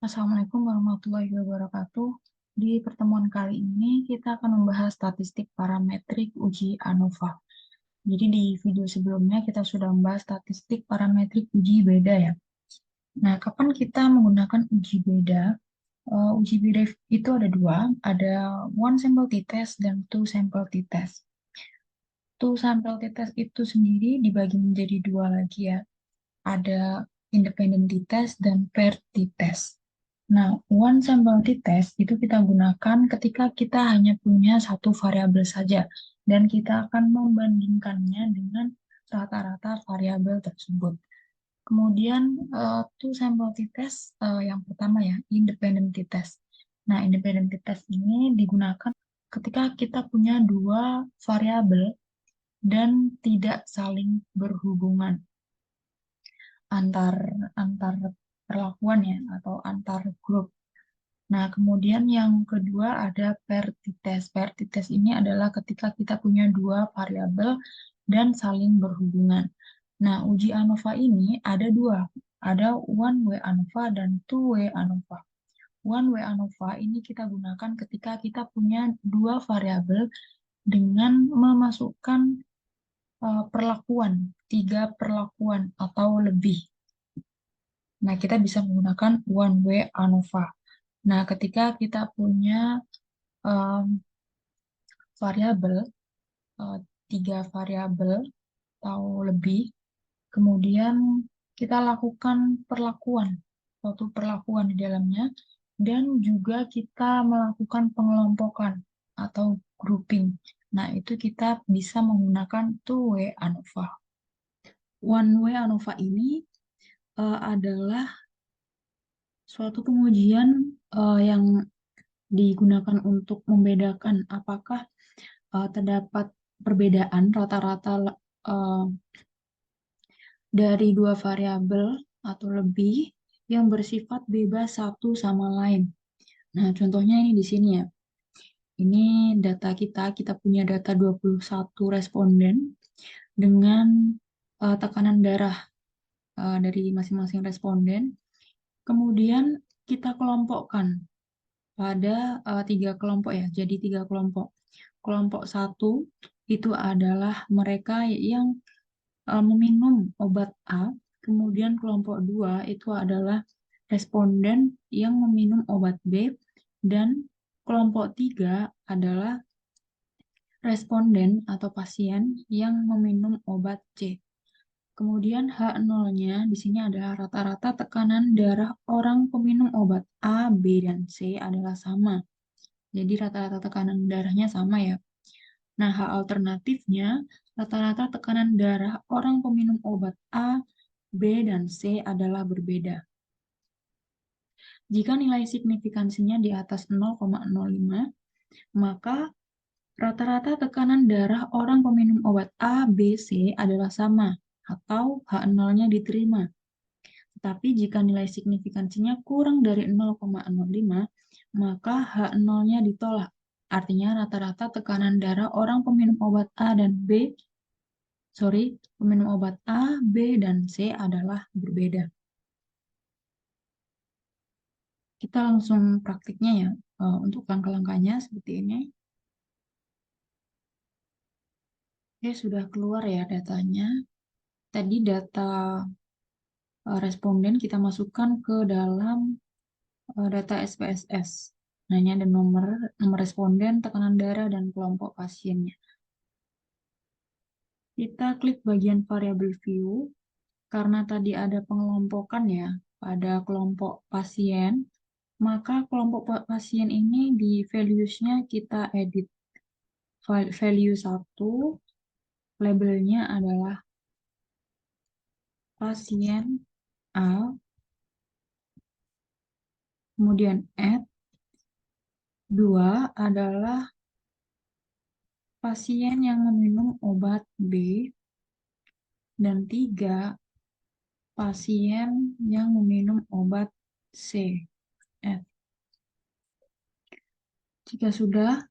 Assalamualaikum warahmatullahi wabarakatuh. Di pertemuan kali ini kita akan membahas statistik parametrik uji ANOVA. Jadi di video sebelumnya kita sudah membahas statistik parametrik uji beda ya. Nah, kapan kita menggunakan uji beda? Uji beda itu ada dua, ada one sample t-test dan two sample t-test. Two sample t-test itu sendiri dibagi menjadi dua lagi ya. Ada independent t-test dan paired t-test. Nah, one sample t-test itu kita gunakan ketika kita hanya punya satu variabel saja dan kita akan membandingkannya dengan rata-rata variabel tersebut. Kemudian two sample t-test yang pertama ya, independent t-test. Nah, independent t-test ini digunakan ketika kita punya dua variabel dan tidak saling berhubungan antar antar perlakuan ya atau antar grup. Nah, kemudian yang kedua ada paired t-test. Paired t-test ini adalah ketika kita punya dua variabel dan saling berhubungan. Nah, uji ANOVA ini ada dua. Ada one way ANOVA dan two way ANOVA. One way ANOVA ini kita gunakan ketika kita punya dua variabel dengan memasukkan perlakuan, tiga perlakuan atau lebih. Nah, kita bisa menggunakan one way ANOVA. Nah, ketika kita punya um, variabel, uh, tiga variabel atau lebih, kemudian kita lakukan perlakuan, suatu perlakuan di dalamnya, dan juga kita melakukan pengelompokan atau grouping. Nah, itu kita bisa menggunakan two-way ANOVA. One-way ANOVA ini adalah suatu pengujian yang digunakan untuk membedakan apakah terdapat perbedaan rata-rata dari dua variabel atau lebih yang bersifat bebas satu sama lain. Nah, contohnya ini di sini ya. Ini data kita punya data 21 responden dengan tekanan darah dari masing-masing responden. Kemudian kita kelompokkan pada tiga kelompok ya, jadi tiga kelompok. Kelompok satu itu adalah mereka yang meminum obat A, kemudian kelompok dua itu adalah responden yang meminum obat B, dan kelompok tiga adalah responden atau pasien yang meminum obat C. Kemudian H0-nya di sini adalah rata-rata tekanan darah orang peminum obat A, B, dan C adalah sama. Jadi rata-rata tekanan darahnya sama ya. Nah, H alternatifnya rata-rata tekanan darah orang peminum obat A, B, dan C adalah berbeda. Jika nilai signifikansinya di atas 0,05, maka rata-rata tekanan darah orang peminum obat A, B, C adalah sama atau H0-nya diterima. Tetapi jika nilai signifikansinya kurang dari 0,05, maka H0-nya ditolak. Artinya rata-rata tekanan darah orang peminum obat A dan B, peminum obat A, B, dan C adalah berbeda. Kita langsung praktiknya ya, untuk langkah-langkahnya seperti ini. Oke, sudah keluar ya datanya. Tadi data responden kita masukkan ke dalam data SPSS. Nah, ini ada nomor responden, tekanan darah, dan kelompok pasiennya. Kita klik bagian variable view, karena tadi ada pengelompokan ya pada kelompok pasien, maka kelompok pasien ini di values-nya kita edit. Value 1, labelnya adalah pasien A, kemudian add, 2 adalah pasien yang meminum obat B, dan 3 pasien yang meminum obat C. Jika sudah,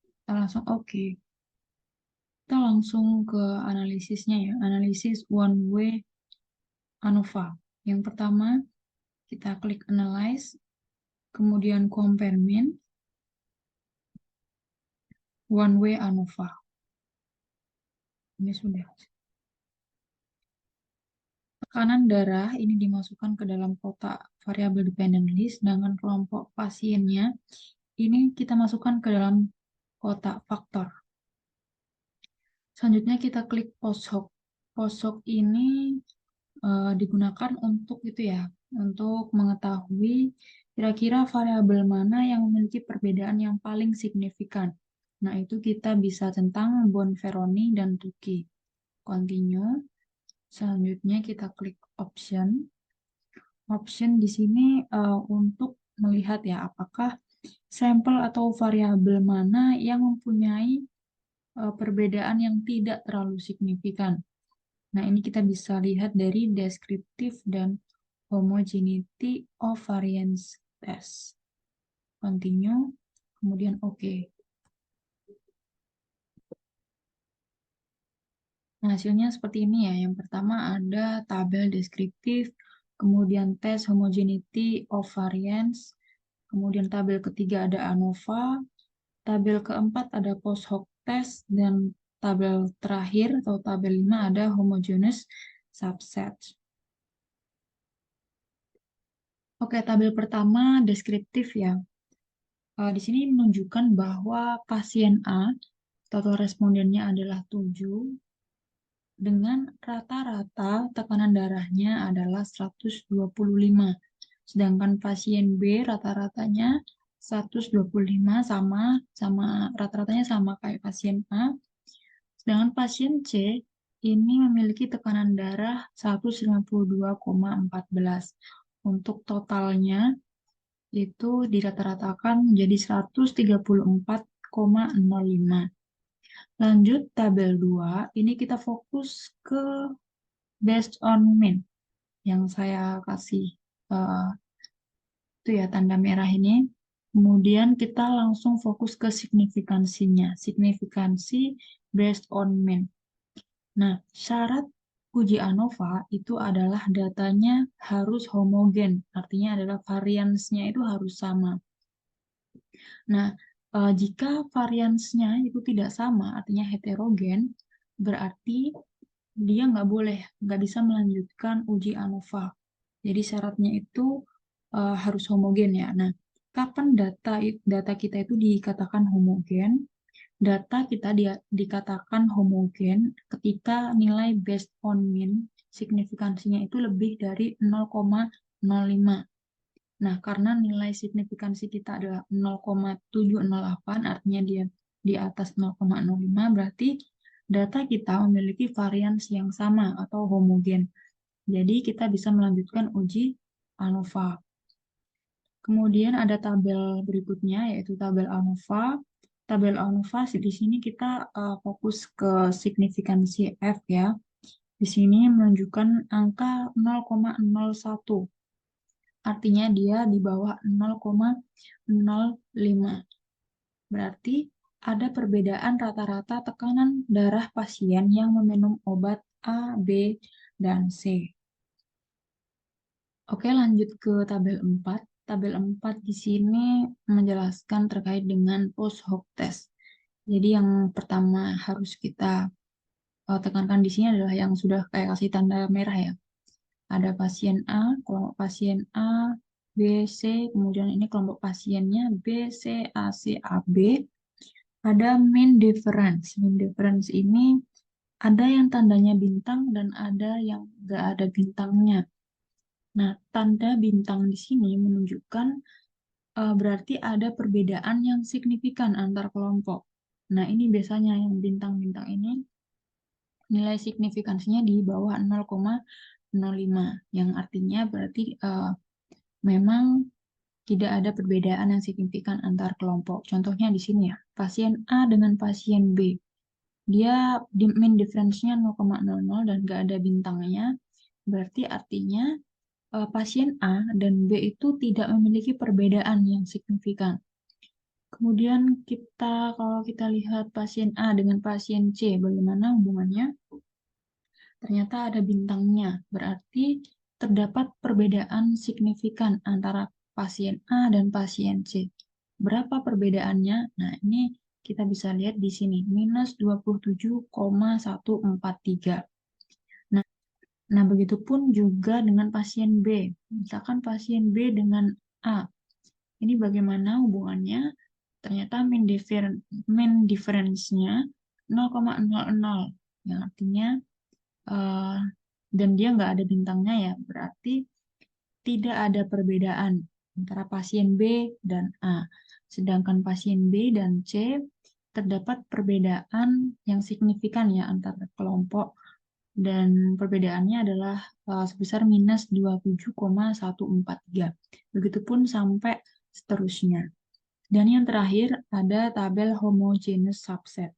kita langsung oke. Kita langsung ke analisisnya ya, analisis one way ANOVA. Yang pertama, kita klik analyze, kemudian compare mean, one way ANOVA. Ini sudah. Tekanan darah ini dimasukkan ke dalam kotak variabel dependent list, sedangkan kelompok pasiennya ini kita masukkan ke dalam kotak faktor. Selanjutnya kita klik post hoc. Post hoc ini digunakan untuk itu ya, untuk mengetahui kira-kira variabel mana yang memiliki perbedaan yang paling signifikan. Nah, itu kita bisa tentang Bonferroni dan Tukey. Continue. Selanjutnya kita klik option. Option di sini untuk melihat ya apakah sampel atau variabel mana yang mempunyai perbedaan yang tidak terlalu signifikan. Nah, ini kita bisa lihat dari descriptive dan homogeneity of variance test. Continue, kemudian OK. Nah, hasilnya seperti ini ya. Yang pertama ada tabel deskriptif, kemudian tes homogeneity of variance, kemudian tabel ketiga ada ANOVA, tabel keempat ada post hoc test, dan tabel terakhir atau tabel 5 ada homogeneous subset. Oke, tabel pertama deskriptif ya. Di sini menunjukkan bahwa pasien A, total respondennya adalah 7, dengan rata-rata tekanan darahnya adalah 125. Sedangkan pasien B rata-ratanya 125 sama rata-ratanya sama kayak pasien A. Sedangkan pasien C ini memiliki tekanan darah 152,14. Untuk totalnya itu dirata-ratakan menjadi 134,05. Lanjut tabel 2, ini kita fokus ke based on mean yang saya kasih itu ya tanda merah ini. Kemudian kita langsung fokus ke signifikansinya, signifikansi based on mean. Nah, syarat uji ANOVA itu adalah datanya harus homogen, artinya adalah variansnya itu harus sama. Nah, jika variansnya itu tidak sama, artinya heterogen, berarti dia nggak bisa melanjutkan uji ANOVA. Jadi syaratnya itu harus homogen ya. Nah, kapan data kita itu dikatakan homogen? Data kita dikatakan homogen ketika nilai based on mean signifikansinya itu lebih dari 0,05. Nah, karena nilai signifikansi kita adalah 0,708, artinya dia di atas 0,05, berarti data kita memiliki varians yang sama atau homogen. Jadi, kita bisa melanjutkan uji ANOVA. Kemudian ada tabel berikutnya, yaitu tabel ANOVA. Tabel ANOVA di sini kita fokus ke signifikansi F ya. Di sini menunjukkan angka 0,01. Artinya dia di bawah 0,05. Berarti ada perbedaan rata-rata tekanan darah pasien yang meminum obat A, B, dan C. Oke, lanjut ke tabel 4. Tabel 4 di sini menjelaskan terkait dengan post hoc test. Jadi yang pertama harus kita tekankan di sini adalah yang sudah kayak kasih tanda merah ya. Ada pasien A, kelompok pasien A, B, C, kemudian ini kelompok pasiennya B, C, A, C, A, B. Ada mean difference. Mean difference ini ada yang tandanya bintang dan ada yang nggak ada bintangnya. Nah, tanda bintang di sini menunjukkan berarti ada perbedaan yang signifikan antar kelompok. Nah, ini biasanya yang bintang-bintang ini nilai signifikansinya di bawah 0,05, yang artinya berarti memang tidak ada perbedaan yang signifikan antar kelompok. Contohnya di sini ya, pasien A dengan pasien B. Dia mean difference-nya 0,00 dan nggak ada bintangnya. Berarti artinya pasien A dan B itu tidak memiliki perbedaan yang signifikan. Kemudian kalau kita lihat pasien A dengan pasien C, bagaimana hubungannya? Ternyata ada bintangnya, berarti terdapat perbedaan signifikan antara pasien A dan pasien C. Berapa perbedaannya? Nah, ini kita bisa lihat di sini, minus 27,143. Nah, begitupun juga dengan pasien B. Misalkan pasien B dengan A. Ini bagaimana hubungannya? Ternyata mean difference-nya 0,00. Yang artinya, eh, dan dia nggak ada bintangnya ya, berarti tidak ada perbedaan antara pasien B dan A. Sedangkan pasien B dan C terdapat perbedaan yang signifikan ya antara kelompok, dan perbedaannya adalah sebesar minus 27,143. Begitupun sampai seterusnya. Dan yang terakhir ada tabel homogeneous subset.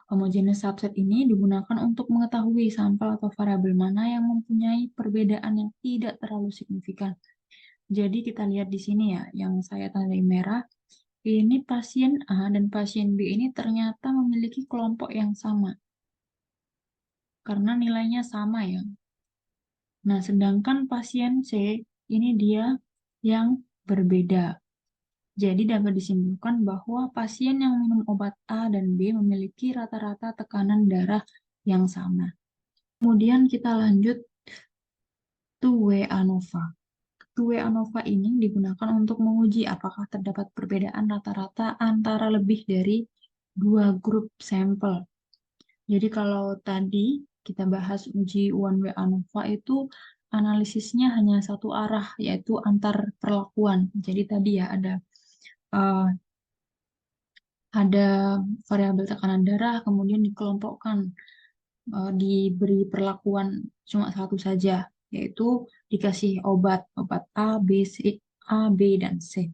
Homogeneous subset ini digunakan untuk mengetahui sampel atau variabel mana yang mempunyai perbedaan yang tidak terlalu signifikan. Jadi kita lihat di sini ya, yang saya tandai merah, ini pasien A dan pasien B ini ternyata memiliki kelompok yang sama. Karena nilainya sama ya. Nah, sedangkan pasien C ini dia yang berbeda. Jadi dapat disimpulkan bahwa pasien yang minum obat A dan B memiliki rata-rata tekanan darah yang sama. Kemudian kita lanjut two-way ANOVA. Two-way ANOVA ini digunakan untuk menguji apakah terdapat perbedaan rata-rata antara lebih dari dua grup sampel. Jadi kalau tadi kita bahas uji one-way ANOVA itu analisisnya hanya satu arah, yaitu antar perlakuan. Jadi tadi ya uh, ada variabel tekanan darah, kemudian dikelompokkan, diberi perlakuan cuma satu saja, yaitu dikasih obat A, B, C, A, B, dan C.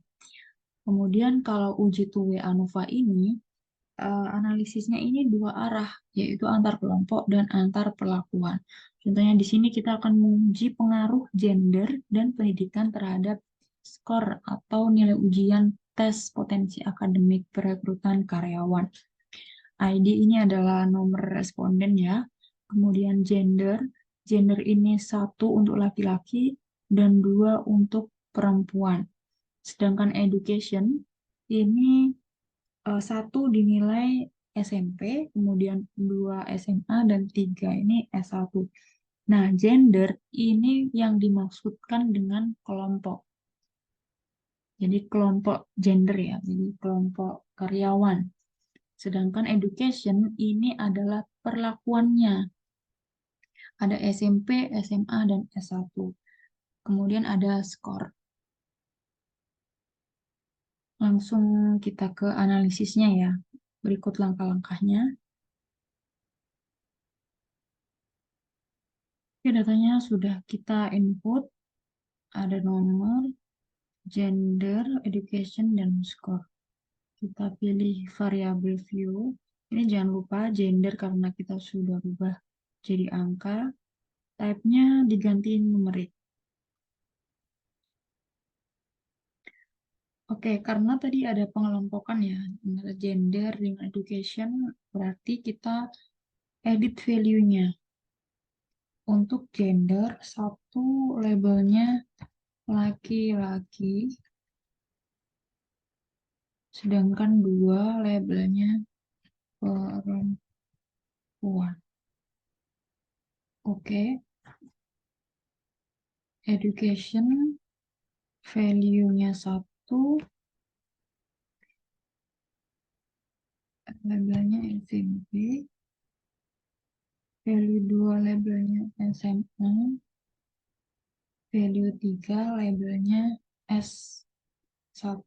Kemudian kalau uji two-way ANOVA ini, analisisnya ini dua arah, yaitu antar kelompok dan antar perlakuan. Contohnya di sini kita akan menguji pengaruh gender dan pendidikan terhadap skor atau nilai ujian tes potensi akademik perekrutan karyawan. ID ini adalah nomor responden ya. Kemudian gender ini 1 untuk laki-laki dan 2 untuk perempuan. Sedangkan education ini 1 dinilai SMP, kemudian 2 SMA, dan 3 ini S1. Nah, gender ini yang dimaksudkan dengan kelompok. Jadi kelompok gender ya, jadi kelompok karyawan. Sedangkan education ini adalah perlakuannya. Ada SMP, SMA, dan S1. Kemudian ada skor. Langsung kita ke analisisnya ya. Berikut langkah-langkahnya. Oke, datanya sudah kita input. Ada nomor, gender, education, dan skor. Kita pilih variabel view. Ini jangan lupa gender karena kita sudah ubah jadi angka. Type-nya diganti numerik. Oke, karena tadi ada pengelompokan ya, antara gender dengan education, berarti kita edit value-nya. Untuk gender, 1 labelnya laki-laki, sedangkan 2 labelnya perempuan. Oke, education, value-nya 1, labelnya SMP, value 2 labelnya SMA, value 3 labelnya S1.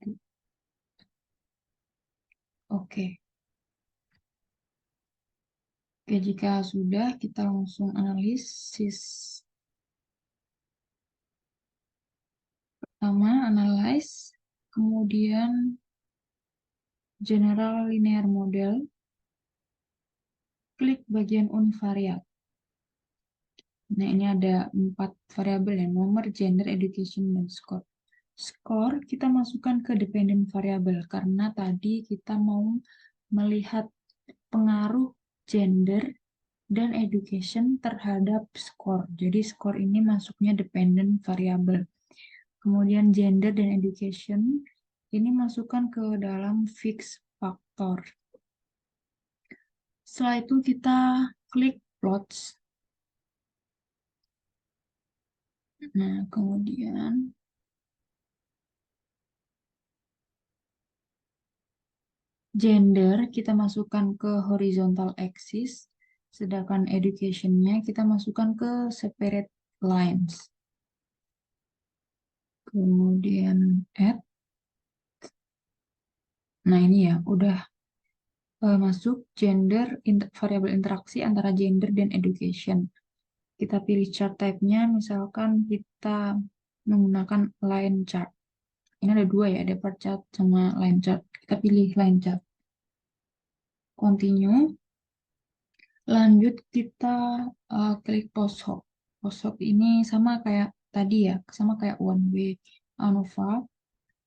Oke. Oke, jika sudah, kita langsung analisis. Pertama, analyze, kemudian general linear model, klik bagian univariat. Nah, ini ada 4 variabel ya, nomor, gender, education, dan skor. Skor kita masukkan ke dependent variable karena tadi kita mau melihat pengaruh gender dan education terhadap skor. Jadi skor ini masuknya dependent variable. Kemudian gender dan education, ini masukkan ke dalam fix factor. Setelah itu kita klik plots. Nah, kemudian gender kita masukkan ke horizontal axis, sedangkan education-nya kita masukkan ke separate lines. Kemudian add. Nah, ini ya, udah masuk variabel interaksi antara gender dan education. Kita pilih chart type-nya, misalkan kita menggunakan line chart. Ini ada dua ya, ada bar chart sama line chart. Kita pilih line chart. Continue. Lanjut kita klik post hoc. Post hoc ini sama kayak tadi ya, sama kayak one way ANOVA,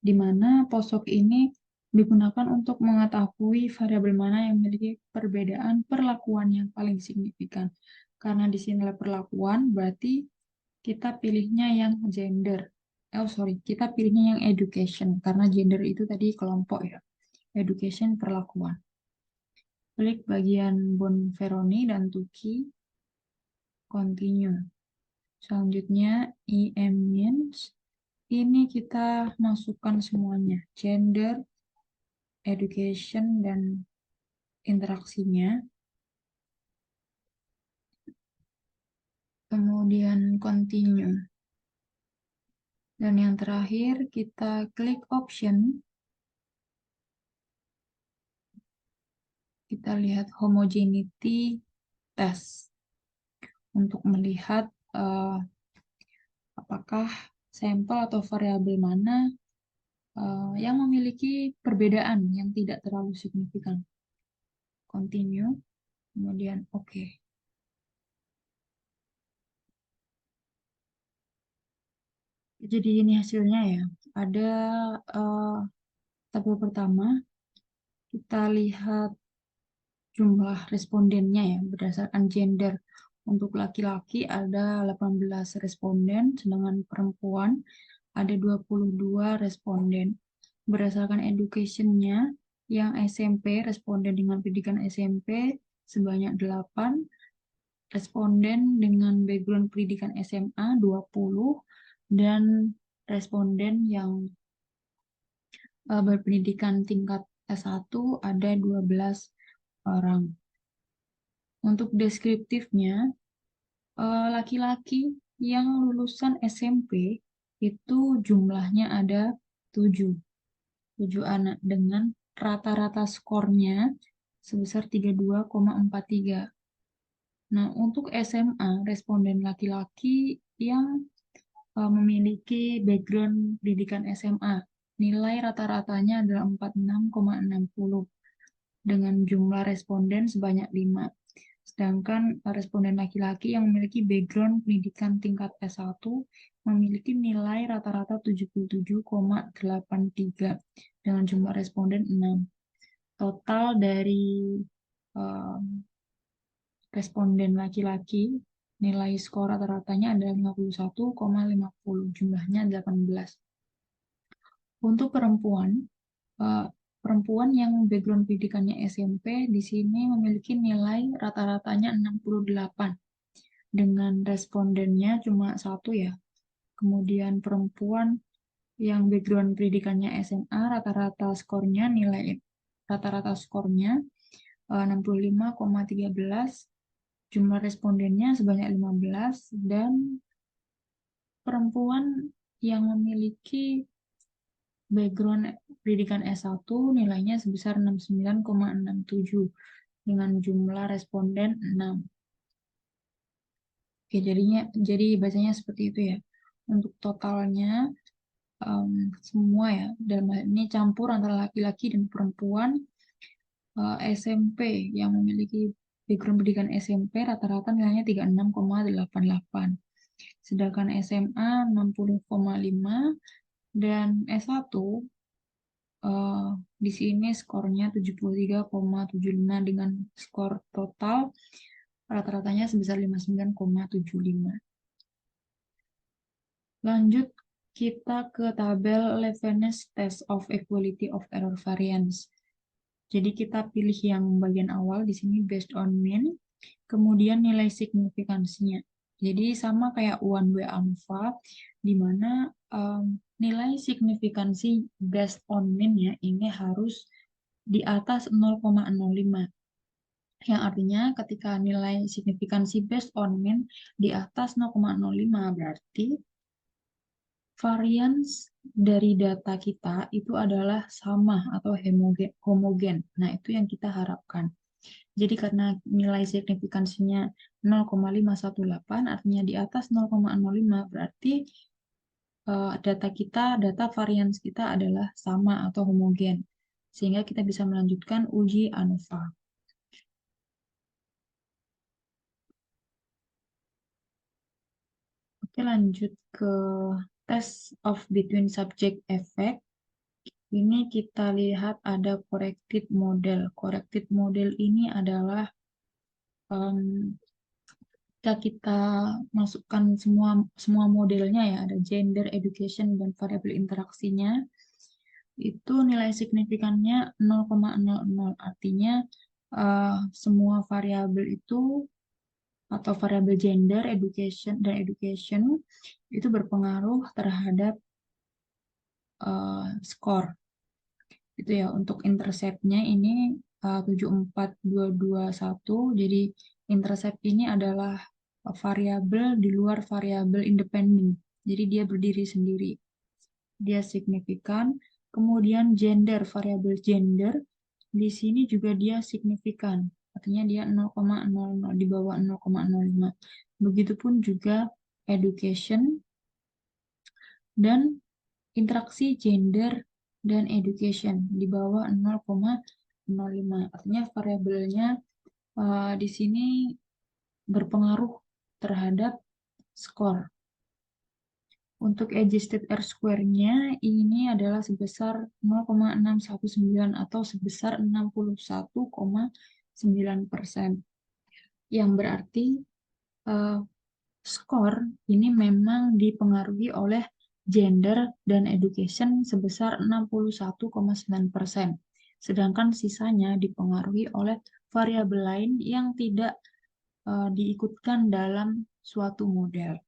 di mana post hoc ini digunakan untuk mengetahui variabel mana yang memiliki perbedaan perlakuan yang paling signifikan. Karena di sini adalah perlakuan, berarti kita pilihnya yang gender. Kita pilihnya yang education, karena gender itu tadi kelompok ya. Education perlakuan. Klik bagian Bonferroni dan Tukey, continue. Selanjutnya, EM-means, ini kita masukkan semuanya, gender, education, dan interaksinya. Kemudian continue. Dan yang terakhir, kita klik option. Kita lihat homogeneity test untuk melihat apakah sampel atau variabel mana yang memiliki perbedaan yang tidak terlalu signifikan. Continue, kemudian OK. Jadi ini hasilnya ya. Ada tabel pertama, kita lihat jumlah respondennya ya berdasarkan gender. Untuk laki-laki ada 18 responden, sedangkan perempuan ada 22 responden. Berdasarkan education-nya, yang SMP, responden dengan pendidikan SMP sebanyak 8, responden dengan background pendidikan SMA 20, dan responden yang berpendidikan tingkat S1 ada 12 orang. Untuk deskriptifnya, laki-laki yang lulusan SMP itu jumlahnya ada 7 anak dengan rata-rata skornya sebesar 32,43. Nah, untuk SMA, responden laki-laki yang memiliki background pendidikan SMA, nilai rata-ratanya adalah 46,60 dengan jumlah responden sebanyak 5. Sedangkan responden laki-laki yang memiliki background pendidikan tingkat S1 memiliki nilai rata-rata 77,83 dengan jumlah responden 6. Total dari responden laki-laki, nilai skor rata-ratanya adalah 51,50, jumlahnya 18. Untuk perempuan, perempuan yang background pendidikannya SMP di sini memiliki nilai rata-ratanya 68 dengan respondennya cuma 1 ya. Kemudian perempuan yang background pendidikannya SMA rata-rata skornya 65,13, jumlah respondennya sebanyak 15, dan perempuan yang memiliki background pendidikan S1 nilainya sebesar 69,67 dengan jumlah responden 6. Oke, jadi bacanya seperti itu ya. Untuk totalnya semua ya, dalam hal ini campur antara laki-laki dan perempuan, SMP yang memiliki background pendidikan SMP rata-rata nilainya 36,88. Sedangkan SMA 60,5 dan S1 di sini skornya 73,75 dengan skor total rata-ratanya sebesar 59,75. Lanjut kita ke tabel Levenes Test of Equality of Error Variance. Jadi kita pilih yang bagian awal di sini based on mean, kemudian nilai signifikansinya. Jadi sama kayak one way ANOVA, di mana nilai signifikansi based on mean ya ini harus di atas 0,05. Yang artinya ketika nilai signifikansi based on mean di atas 0,05 berarti variance dari data kita itu adalah sama atau homogen. Nah, itu yang kita harapkan. Jadi karena nilai signifikansinya 0,518 artinya di atas 0,05 berarti data variance kita adalah sama atau homogen. Sehingga kita bisa melanjutkan uji ANOVA. Oke, lanjut ke test of between subject effect. Ini kita lihat ada corrected model. Corrected model ini adalah jika kita masukkan semua modelnya ya, ada gender, education, dan variabel interaksinya, itu nilai signifikannya 0,00. Artinya semua variabel itu atau variabel gender, dan education itu berpengaruh terhadap skor. Itu ya, untuk interceptnya ini 74221. Jadi intercept ini adalah variabel di luar variabel independen. Jadi dia berdiri sendiri. Dia signifikan. Kemudian gender, variabel gender di sini juga dia signifikan. Artinya dia 0,00 di bawah 0,05. Begitupun juga education dan interaksi gender dan education di bawah 0,05. Artinya variabelnya di sini berpengaruh terhadap skor. Untuk adjusted R-square-nya ini adalah sebesar 0,619 atau sebesar 61,9%. Yang berarti skor ini memang dipengaruhi oleh gender dan education sebesar 61,9%. Sedangkan sisanya dipengaruhi oleh variabel lain yang tidak diikutkan dalam suatu model.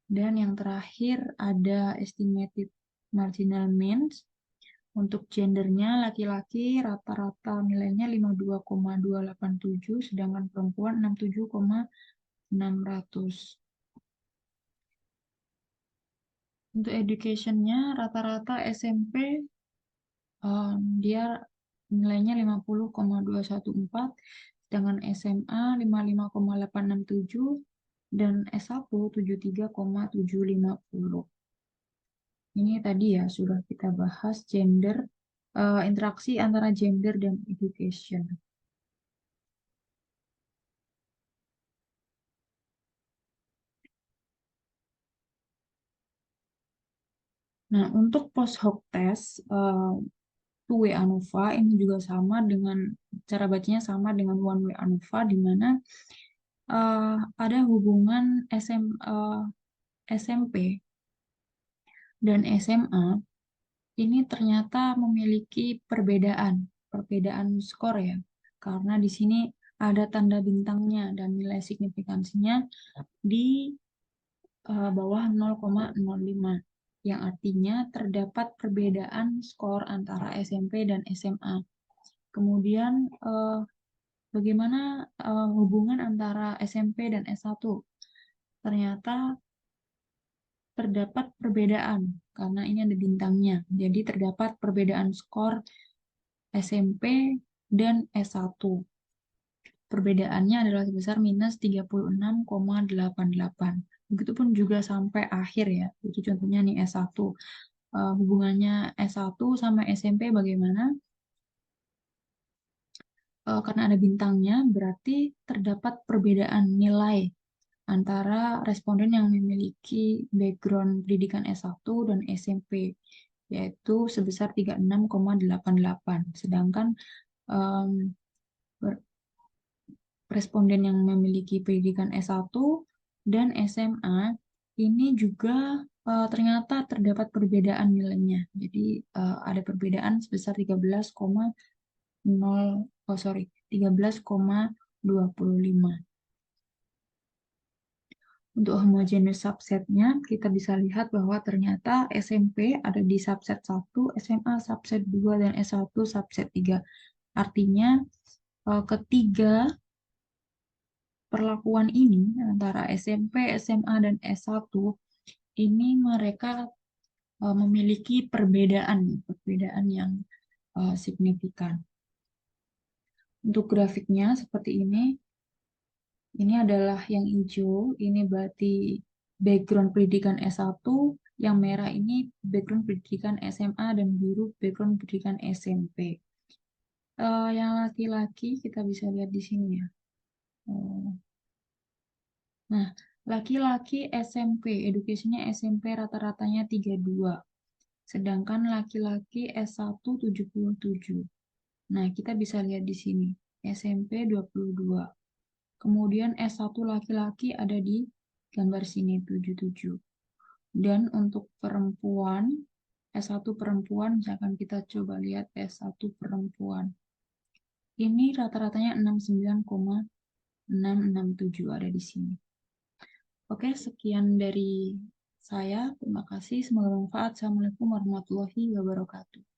Dan yang terakhir ada estimated marginal means. Untuk gendernya laki-laki rata-rata nilainya 52,287, sedangkan perempuan 67,600. Untuk education-nya rata-rata SMP dia nilainya 50,214, sedangkan SMA 55,867 dan S1 73,750. Ini tadi ya sudah kita bahas gender, interaksi antara gender dan education. Nah, untuk post hoc test two-way ANOVA ini juga sama dengan cara bacanya sama dengan one-way ANOVA, di mana ada hubungan SMP dan SMA ini ternyata memiliki perbedaan skor ya, karena di sini ada tanda bintangnya dan nilai signifikansinya di bawah 0,05, yang artinya terdapat perbedaan skor antara SMP dan SMA. Kemudian bagaimana hubungan antara SMP dan S1? Ternyata terdapat perbedaan karena ini ada bintangnya. Jadi terdapat perbedaan skor SMP dan S1. Perbedaannya adalah sebesar minus 36,88. Begitupun juga sampai akhir ya. Jadi contohnya nih S1. Hubungannya S1 sama SMP bagaimana? Karena ada bintangnya, berarti terdapat perbedaan nilai antara responden yang memiliki background pendidikan S1 dan SMP, yaitu sebesar 36,88. Sedangkan responden yang memiliki pendidikan S1 dan SMA ini juga ternyata terdapat perbedaan nilainya. Jadi ada perbedaan sebesar 13,25. Untuk homogeneous subsetnya, kita bisa lihat bahwa ternyata SMP ada di subset 1, SMA subset 2, dan S1 subset 3. Artinya, ketiga perlakuan ini antara SMP, SMA, dan S1 ini mereka memiliki perbedaan yang signifikan. Untuk grafiknya seperti ini adalah yang hijau, ini berarti background pendidikan S1, yang merah ini background pendidikan SMA, dan biru background pendidikan SMP. Yang laki-laki kita bisa lihat di sini ya. Nah, laki-laki SMP, edukasinya SMP rata-ratanya 32. Sedangkan laki-laki S1 77. Nah, kita bisa lihat di sini. SMP 22. Kemudian S1 laki-laki ada di gambar sini 77. Dan untuk perempuan, S1 perempuan, misalkan kita coba lihat S1 perempuan. Ini rata-ratanya 69,667 ada di sini. Oke, sekian dari saya. Terima kasih. Semoga bermanfaat. Assalamualaikum warahmatullahi wabarakatuh.